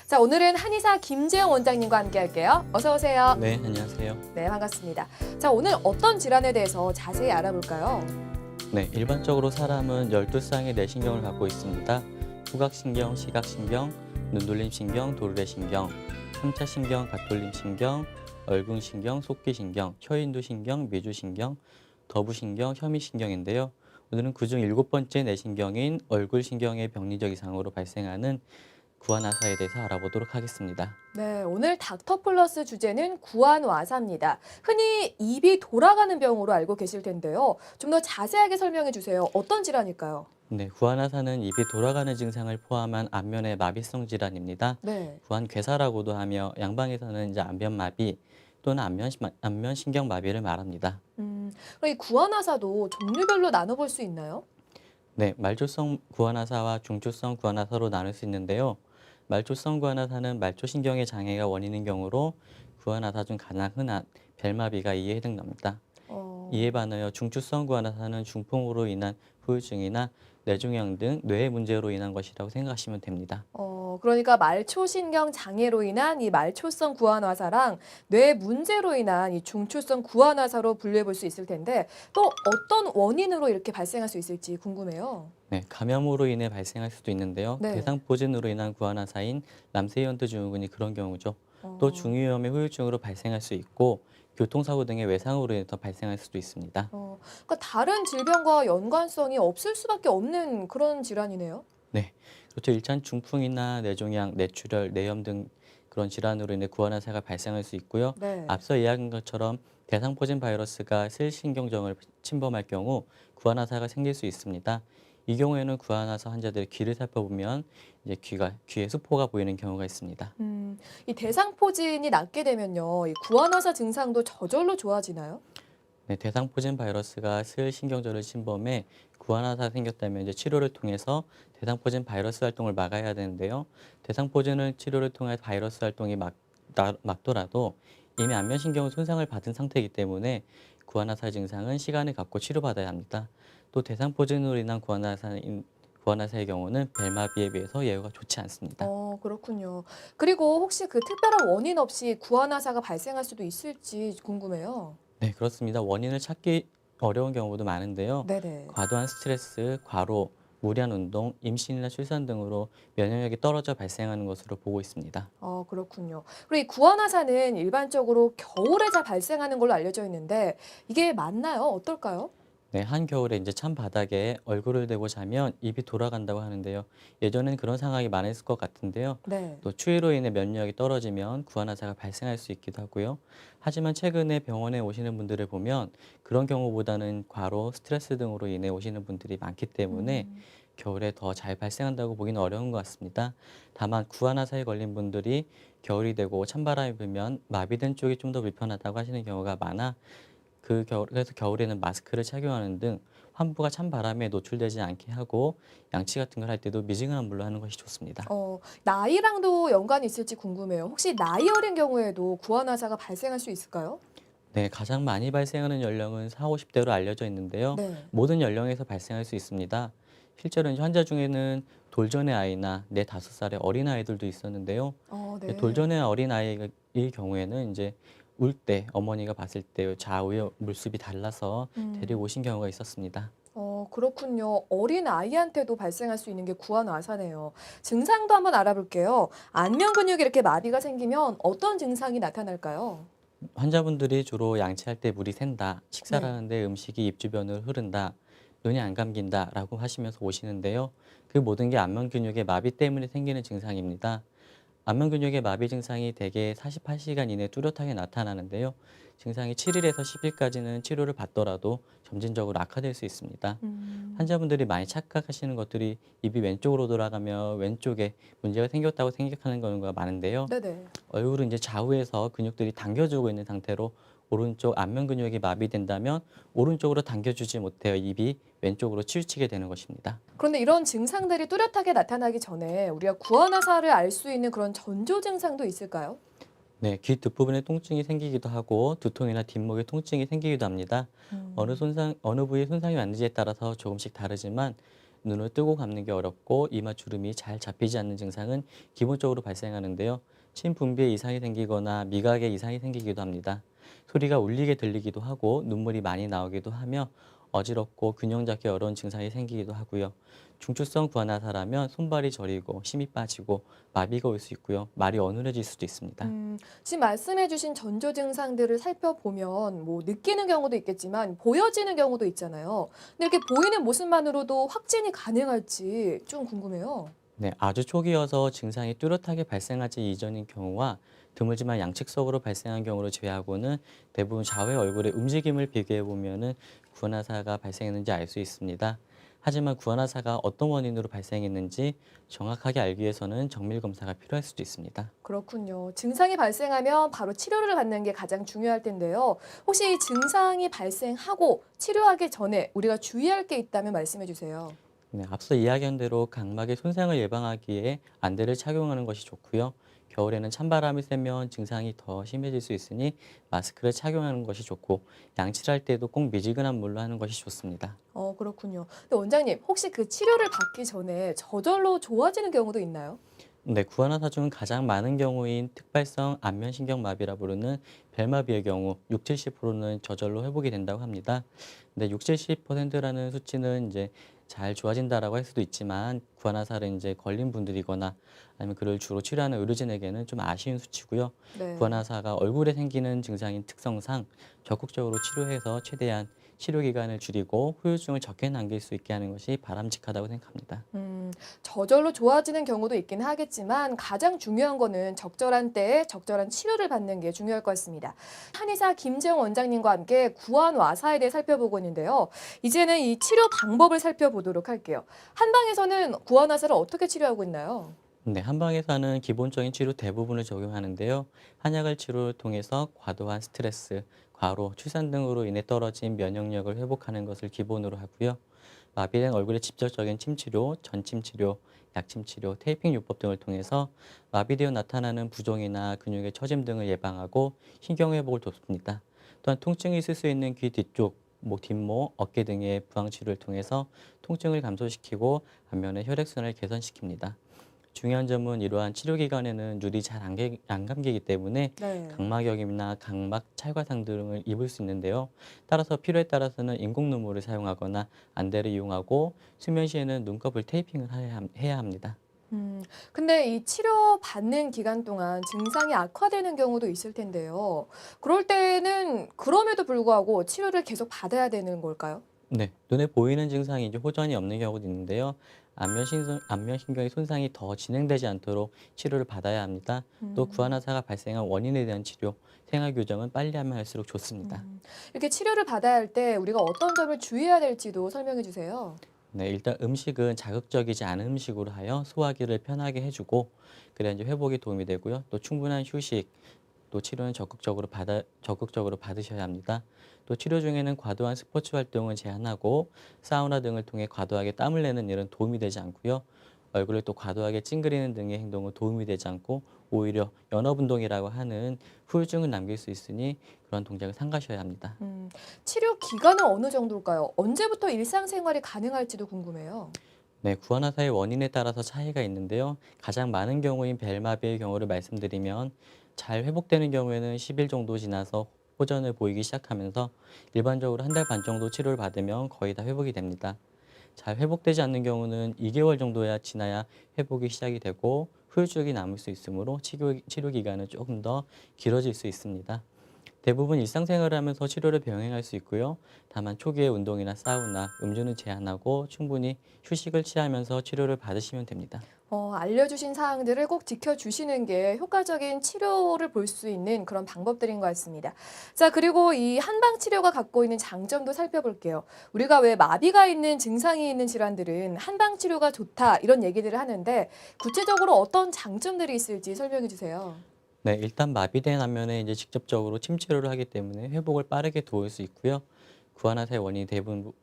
자, 오늘은 한의사 김재영 원장님과 함께 할게요. 어서 오세요. 네, 안녕하세요. 네, 반갑습니다. 자, 오늘 어떤 질환에 대해서 자세히 알아볼까요? 네, 일반적으로 사람은 12쌍의 뇌신경을 갖고 있습니다. 후각신경, 시각신경, 눈돌림신경, 도르래신경, 3차신경, 갓돌림신경, 얼궁신경, 속귀신경, 혀인두신경, 미주신경, 더부신경, 혀미신경인데요. 오늘은 그중 7번째 뇌신경인 얼굴신경의 병리적 이상으로 발생하는 구안화사에 대해서 알아보도록 하겠습니다. 네, 오늘 닥터플러스 주제는 구안와사입니다. 흔히 입이 돌아가는 병으로 알고 계실 텐데요. 좀 더 자세하게 설명해 주세요. 어떤 질환일까요? 네, 구안화사는 입이 돌아가는 증상을 포함한 안면의 마비성 질환입니다. 네. 구안괴사라고도 하며 양방에서는 이제 안면마비 또는 안면신경마비를 말합니다. 그럼 이 구안와사도 종류별로 나눠볼 수 있나요? 네, 말초성 구안화사와 중추성 구안화사로 나눌 수 있는데요. 말초성 구안화사는 말초신경의 장애가 원인인 경우로 구안화사 중 가장 흔한 벨마비가 이에 해당됩니다. 어, 이에 반하여 중추성 구안화사는 중풍으로 인한 후유증이나 뇌종양 등 뇌의 문제로 인한 것이라고 생각하시면 됩니다. 그러니까 말초신경 장애로 인한 이 말초성 구안화사랑 뇌 문제로 인한 이 중추성 구안화사로 분류해 볼 수 있을 텐데 또 어떤 원인으로 이렇게 발생할 수 있을지 궁금해요. 네, 감염으로 인해 발생할 수도 있는데요. 네. 대상포진으로 인한 구안화사인 남세현드 증후군이 그런 경우죠. 또 어, 중이염의 후유증으로 발생할 수 있고 교통사고 등의 외상으로 인해서 발생할 수도 있습니다. 그러니까 다른 질병과 연관성이 없을 수밖에 없는 그런 질환이네요. 네, 그렇죠. 일단 중풍이나 뇌종양, 뇌출혈, 뇌염 등 그런 질환으로 인해 구안화사가 발생할 수 있고요. 네. 앞서 이야기한 것처럼 대상포진 바이러스가 슬신경정을 침범할 경우 구안화사가 생길 수 있습니다. 이 경우에는 구안화사 환자들의 귀를 살펴보면 이제 귀에 수포가 보이는 경우가 있습니다. 이 대상포진이 낫게 되면요, 이 구안화사 증상도 저절로 좋아지나요? 네, 대상포진 바이러스가 슬신경절을 침범해 구안화사가 생겼다면 이제 치료를 통해서 대상포진 바이러스 활동을 막아야 되는데요. 대상포진을 치료를 통해 바이러스 활동이 막더라도 이미 안면신경은 손상을 받은 상태이기 때문에 구안화사 증상은 시간을 갖고 치료받아야 합니다. 또 대상포진으로 인한 구안화사의 경우는 벨마비에 비해서 예후가 좋지 않습니다. 그렇군요. 그리고 혹시 그 특별한 원인 없이 구안화사가 발생할 수도 있을지 궁금해요. 네, 그렇습니다. 원인을 찾기 어려운 경우도 많은데요. 네네. 과도한 스트레스, 과로, 무리한 운동, 임신이나 출산 등으로 면역력이 떨어져 발생하는 것으로 보고 있습니다. 그렇군요. 그리고 이 구안화사는 일반적으로 겨울에 잘 발생하는 걸로 알려져 있는데 이게 맞나요? 어떨까요? 네, 한겨울에 이제 찬 바닥에 얼굴을 대고 자면 입이 돌아간다고 하는데요. 예전에는 그런 상황이 많았을 것 같은데요. 네. 또 추위로 인해 면역력이 떨어지면 구안화사가 발생할 수 있기도 하고요. 하지만 최근에 병원에 오시는 분들을 보면 그런 경우보다는 과로, 스트레스 등으로 인해 오시는 분들이 많기 때문에 음. 겨울에 더 잘 발생한다고 보기는 어려운 것 같습니다. 다만 구안화사에 걸린 분들이 겨울이 되고 찬바람이 불면 마비된 쪽이 좀 더 불편하다고 하시는 경우가 많아 그래서 겨울에는 마스크를 착용하는 등 환부가 찬 바람에 노출되지 않게 하고 양치 같은 걸 할 때도 미지근한 물로 하는 것이 좋습니다. 나이랑도 연관이 있을지 궁금해요. 혹시 나이 어린 경우에도 구안화사가 발생할 수 있을까요? 네, 가장 많이 발생하는 연령은 4, 50대로 알려져 있는데요. 네. 모든 연령에서 발생할 수 있습니다. 실제로 이제 환자 중에는 돌전의 아이나 4, 5살의 어린 아이들도 있었는데요. 네. 돌전의 어린 아이의 경우에는 이제 울 때 어머니가 봤을 때 좌우의 물습이 달라서 데리고 음. 오신 경우가 있었습니다. 그렇군요. 어린 아이한테도 발생할 수 있는 게 구안화사네요. 증상도 한번 알아볼게요. 안면 근육에 이렇게 마비가 생기면 어떤 증상이 나타날까요? 환자분들이 주로 양치할 때 물이 샌다, 식사를 네. 하는데 음식이 입 주변으로 흐른다, 눈이 안 감긴다라고 하시면서 오시는데요. 그 모든 게 안면 근육의 마비 때문에 생기는 증상입니다. 안면 근육의 마비 증상이 대개 48시간 이내 뚜렷하게 나타나는데요. 증상이 7일에서 10일까지는 치료를 받더라도 점진적으로 악화될 수 있습니다. 음. 환자분들이 많이 착각하시는 것들이 입이 왼쪽으로 돌아가며 왼쪽에 문제가 생겼다고 생각하는 경우가 많은데요. 네네. 얼굴은 이제 좌우에서 근육들이 당겨주고 있는 상태로 오른쪽 안면 근육이 마비된다면 오른쪽으로 당겨주지 못해요. 입이 왼쪽으로 치우치게 되는 것입니다. 그런데 이런 증상들이 뚜렷하게 나타나기 전에 우리가 구안화사를 알 수 있는 그런 전조 증상도 있을까요? 네, 귀 뒷부분에 통증이 생기기도 하고 두통이나 뒷목에 통증이 생기기도 합니다. 음. 어느 부위에 손상이 왔는지에 따라서 조금씩 다르지만 눈을 뜨고 감는 게 어렵고 이마 주름이 잘 잡히지 않는 증상은 기본적으로 발생하는데요. 침 분비에 이상이 생기거나 미각에 이상이 생기기도 합니다. 소리가 울리게 들리기도 하고 눈물이 많이 나오기도 하며 어지럽고 균형 잡기 어려운 증상이 생기기도 하고요. 중추성 구안화사라면 손발이 저리고 힘이 빠지고 마비가 올 수 있고요. 말이 어눌해질 수도 있습니다. 지금 말씀해주신 전조 증상들을 살펴보면 뭐 느끼는 경우도 있겠지만 보여지는 경우도 있잖아요. 근데 이렇게 보이는 모습만으로도 확진이 가능할지 좀 궁금해요. 네, 아주 초기여서 증상이 뚜렷하게 발생하지 이전인 경우와 드물지만 양측적으로 발생한 경우를 제외하고는 대부분 좌회 얼굴의 움직임을 비교해 보면은 구안화사가 발생했는지 알 수 있습니다. 하지만 구안화사가 어떤 원인으로 발생했는지 정확하게 알기 위해서는 정밀 검사가 필요할 수도 있습니다. 그렇군요. 증상이 발생하면 바로 치료를 받는 게 가장 중요할 텐데요. 혹시 이 증상이 발생하고 치료하기 전에 우리가 주의할 게 있다면 말씀해 주세요. 네, 앞서 이야기한 대로 각막의 손상을 예방하기에 안대를 착용하는 것이 좋고요. 겨울에는 찬바람이 세면 증상이 더 심해질 수 있으니 마스크를 착용하는 것이 좋고 양치를 할 때도 꼭 미지근한 물로 하는 것이 좋습니다. 그렇군요. 근데 원장님, 혹시 그 치료를 받기 전에 저절로 좋아지는 경우도 있나요? 네, 구안화사 중 가장 많은 경우인 특발성 안면신경마비라 부르는 벨마비의 경우 6, 70%는 저절로 회복이 된다고 합니다. 근데 6, 70%라는 수치는 이제 잘 좋아진다라고 할 수도 있지만 구안화사를 이제 걸린 분들이거나 아니면 그를 주로 치료하는 의료진에게는 좀 아쉬운 수치고요. 네. 구안화사가 얼굴에 생기는 증상인 특성상 적극적으로 치료해서 최대한 치료 기간을 줄이고 후유증을 적게 남길 수 있게 하는 것이 바람직하다고 생각합니다. 저절로 좋아지는 경우도 있긴 하겠지만 가장 중요한 거는 적절한 때에 적절한 치료를 받는 게 중요할 것 같습니다. 한의사 김재영 원장님과 함께 구안와사에 대해 살펴보고 있는데요. 이제는 이 치료 방법을 살펴보도록 할게요. 한방에서는 구안와사를 어떻게 치료하고 있나요? 네, 한방에서는 기본적인 치료 대부분을 적용하는데요. 한약을 치료를 통해서 과도한 스트레스, 과로, 출산 등으로 인해 떨어진 면역력을 회복하는 것을 기본으로 하고요. 마비된 얼굴의 직접적인 침치료, 전침치료, 약침치료, 테이핑 요법 등을 통해서 마비되어 나타나는 부종이나 근육의 처짐 등을 예방하고 신경회복을 돕습니다. 또한 통증이 있을 수 있는 귀 뒤쪽, 목 뒷목, 어깨 등의 부항치료를 통해서 통증을 감소시키고 반면에 혈액순환을 개선시킵니다. 중요한 점은 이러한 치료 기간에는 눈이 잘 안 감기기 때문에 네. 각막염이나 각막 찰과상 등을 입을 수 있는데요. 따라서 필요에 따라서는 인공 눈물을 사용하거나 안대를 이용하고 수면 시에는 눈꺼풀 테이핑을 해야 합니다. 근데 이 치료 받는 기간 동안 증상이 악화되는 경우도 있을 텐데요. 그럴 때는 그럼에도 불구하고 치료를 계속 받아야 되는 걸까요? 네, 눈에 보이는 증상이 이제 호전이 없는 경우도 있는데요. 안면신경의 손상이 더 진행되지 않도록 치료를 받아야 합니다. 또 음. 구안화사가 발생한 원인에 대한 치료, 생활 교정은 빨리 하면 할수록 좋습니다. 이렇게 치료를 받아야 할 때 우리가 어떤 점을 주의해야 될지도 설명해 주세요. 네, 일단 음식은 자극적이지 않은 음식으로 하여 소화기를 편하게 해주고 그래야 이제 회복에 도움이 되고요. 또 충분한 휴식, 또 치료는 적극적으로 받으셔야 합니다. 또 치료 중에는 과도한 스포츠 활동을 제한하고 사우나 등을 통해 과도하게 땀을 내는 일은 도움이 되지 않고요. 얼굴을 또 과도하게 찡그리는 등의 행동은 도움이 되지 않고 오히려 연업 운동이라고 하는 후유증을 남길 수 있으니 그런 동작을 삼가셔야 합니다. 치료 기간은 어느 정도일까요? 언제부터 일상생활이 가능할지도 궁금해요. 네, 구안화사의 원인에 따라서 차이가 있는데요. 가장 많은 경우인 벨마비의 경우를 말씀드리면 잘 회복되는 경우에는 10일 정도 지나서 호전을 보이기 시작하면서 일반적으로 한 달 반 정도 치료를 받으면 거의 다 회복이 됩니다. 잘 회복되지 않는 경우는 2개월 정도야 지나야 회복이 시작이 되고 후유증이 남을 수 있으므로 치료 기간은 조금 더 길어질 수 있습니다. 대부분 일상생활을 하면서 치료를 병행할 수 있고요. 다만 초기에 운동이나 사우나, 음주는 제한하고 충분히 휴식을 취하면서 치료를 받으시면 됩니다. 알려주신 사항들을 꼭 지켜주시는 게 효과적인 치료를 볼 수 있는 그런 방법들인 것 같습니다. 자, 그리고 이 한방 치료가 갖고 있는 장점도 살펴볼게요. 우리가 왜 마비가 있는 증상이 있는 질환들은 한방 치료가 좋다 이런 얘기들을 하는데 구체적으로 어떤 장점들이 있을지 설명해 주세요. 네, 일단 마비된 안면에 이제 직접적으로 침 치료를 하기 때문에 회복을 빠르게 도울 수 있고요. 구안화사의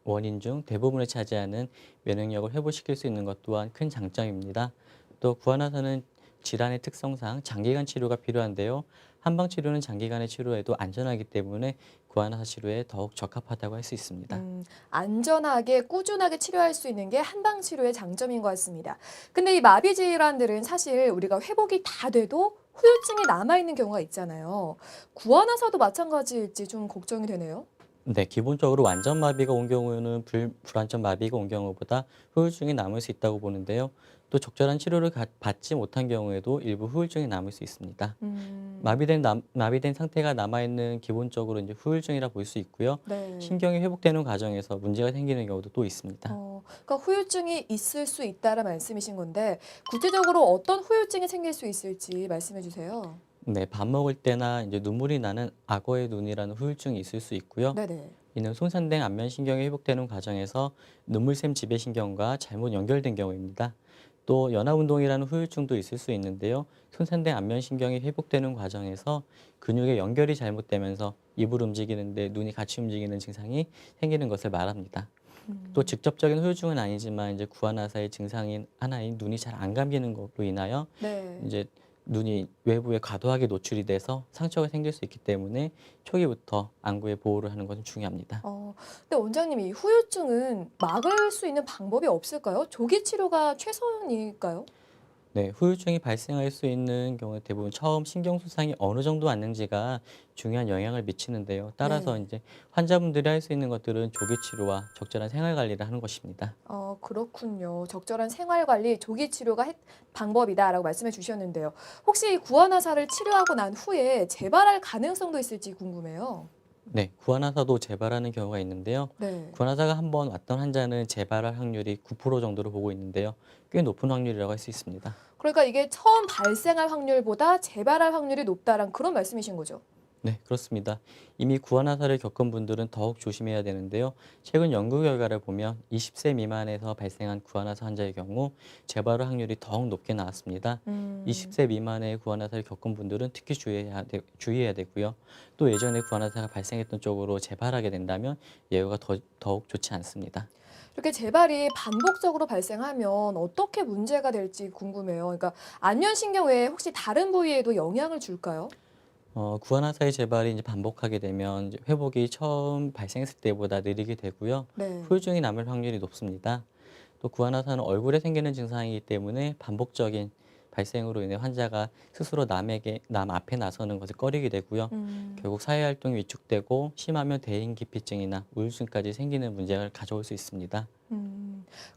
원인 중 대부분을 차지하는 면역력을 회복시킬 수 있는 것 또한 큰 장점입니다. 또 구안화사는 질환의 특성상 장기간 치료가 필요한데요. 한방 치료는 장기간의 치료에도 안전하기 때문에 구안화사 치료에 더욱 적합하다고 할 수 있습니다. 안전하게 꾸준하게 치료할 수 있는 게 한방 치료의 장점인 것 같습니다. 근데 이 마비 질환들은 사실 우리가 회복이 다 돼도 후유증이 남아있는 경우가 있잖아요. 구안화사도 마찬가지일지 좀 걱정이 되네요. 네, 기본적으로 완전 마비가 온 경우는 불완전 마비가 온 경우보다 후유증이 남을 수 있다고 보는데요. 또 적절한 치료를 받지 못한 경우에도 일부 후유증이 남을 수 있습니다. 음, 마비된 상태가 남아있는 기본적으로 이제 후유증이라 볼 수 있고요. 네. 신경이 회복되는 과정에서 문제가 생기는 경우도 또 있습니다. 그러니까 후유증이 있을 수 있다라 말씀이신 건데 구체적으로 어떤 후유증이 생길 수 있을지 말씀해 주세요. 네, 밥 먹을 때나 이제 눈물이 나는 악어의 눈이라는 후유증이 있을 수 있고요. 네네. 이는 손상된 안면신경이 회복되는 과정에서 눈물샘 지배신경과 잘못 연결된 경우입니다. 또 연화운동이라는 후유증도 있을 수 있는데요. 손상된 안면신경이 회복되는 과정에서 근육의 연결이 잘못되면서 입을 움직이는데 눈이 같이 움직이는 증상이 생기는 것을 말합니다. 또 직접적인 후유증은 아니지만 이제 구안화사의 증상인 하나인 눈이 잘 안 감기는 것으로 인하여 네. 이제 눈이 외부에 과도하게 노출이 돼서 상처가 생길 수 있기 때문에 초기부터 안구의 보호를 하는 것은 중요합니다. 근데 원장님 이 후유증은 막을 수 있는 방법이 없을까요? 조기 치료가 최선일까요? 네, 후유증이 발생할 수 있는 경우 대부분 처음 신경 손상이 어느 정도 왔는지가 중요한 영향을 미치는데요. 따라서 네. 이제 환자분들이 할 수 있는 것들은 조기 치료와 적절한 생활 관리를 하는 것입니다. 그렇군요. 적절한 생활 관리, 조기 치료가 방법이다라고 말씀해 주셨는데요. 혹시 이 구안화사를 치료하고 난 후에 재발할 가능성도 있을지 궁금해요. 네, 구안화사도 재발하는 경우가 있는데요. 네. 구안화사가 한번 왔던 환자는 재발할 확률이 9% 정도로 보고 있는데요. 꽤 높은 확률이라고 할 수 있습니다. 그러니까 이게 처음 발생할 확률보다 재발할 확률이 높다란 그런 말씀이신 거죠? 네, 그렇습니다. 이미 구안화사를 겪은 분들은 더욱 조심해야 되는데요. 최근 연구 결과를 보면 20세 미만에서 발생한 구안화사 환자의 경우 재발의 확률이 더욱 높게 나왔습니다. 음, 20세 미만의 구안화사를 겪은 분들은 특히 주의해야 되고요. 또 예전에 구안화사가 발생했던 쪽으로 재발하게 된다면 예후가 더욱 좋지 않습니다. 이렇게 재발이 반복적으로 발생하면 어떻게 문제가 될지 궁금해요. 그러니까 안면신경 외에 혹시 다른 부위에도 영향을 줄까요? 구안화사의 재발이 이제 반복하게 되면 이제 회복이 처음 발생했을 때보다 느리게 되고요. 네. 후유증이 남을 확률이 높습니다. 또 구안화사는 얼굴에 생기는 증상이기 때문에 반복적인 발생으로 인해 환자가 스스로 남 앞에 나서는 것을 꺼리게 되고요. 음. 결국 사회활동이 위축되고 심하면 대인기피증이나 우울증까지 생기는 문제를 가져올 수 있습니다.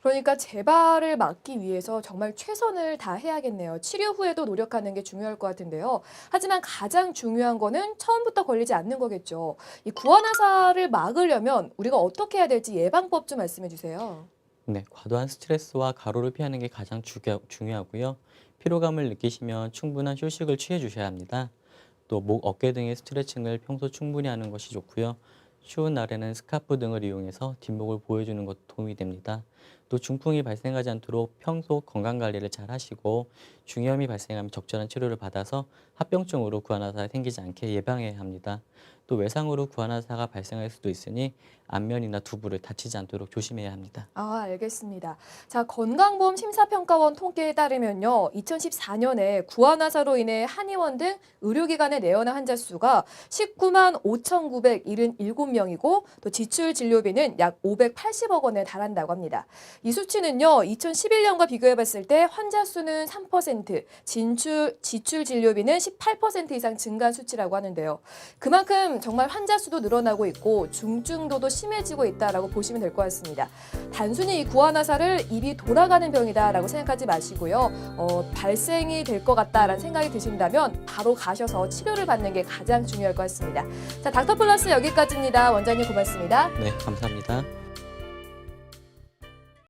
그러니까 재발을 막기 위해서 정말 최선을 다해야겠네요. 치료 후에도 노력하는 게 중요할 것 같은데요. 하지만 가장 중요한 거는 처음부터 걸리지 않는 거겠죠. 이 구안화사를 막으려면 우리가 어떻게 해야 될지 예방법 좀 말씀해 주세요. 네, 과도한 스트레스와 과로를 피하는 게 가장 중요하고요. 피로감을 느끼시면 충분한 휴식을 취해 주셔야 합니다. 또 목, 어깨 등의 스트레칭을 평소 충분히 하는 것이 좋고요. 추운 날에는 스카프 등을 이용해서 뒷목을 보여주는 것도 도움이 됩니다. 또 중풍이 발생하지 않도록 평소 건강 관리를 잘 하시고 중이염이 발생하면 적절한 치료를 받아서 합병증으로 구안화사가 생기지 않게 예방해야 합니다. 또 외상으로 구안화사가 발생할 수도 있으니 안면이나 두부를 다치지 않도록 조심해야 합니다. 알겠습니다. 자, 건강보험 심사평가원 통계에 따르면요. 2014년에 구안화사로 인해 한의원 등 의료기관에 내원한 환자 수가 19만 5,977명이고 또 지출 진료비는 약 580억 원에 달한다고 합니다. 이 수치는요. 2011년과 비교해 봤을 때 환자 수는 3%, 지출 진료비는 18% 이상 증가한 수치라고 하는데요. 그만큼 정말 환자 수도 늘어나고 있고 중증도도 심해지고 있다라고 보시면 될 것 같습니다. 단순히 이 구안화사를 입이 돌아가는 병이다라고 생각하지 마시고요. 발생이 될 것 같다라는 생각이 드신다면 바로 가셔서 치료를 받는 게 가장 중요할 것 같습니다. 자, 닥터플러스 여기까지입니다. 원장님 고맙습니다. 네, 감사합니다.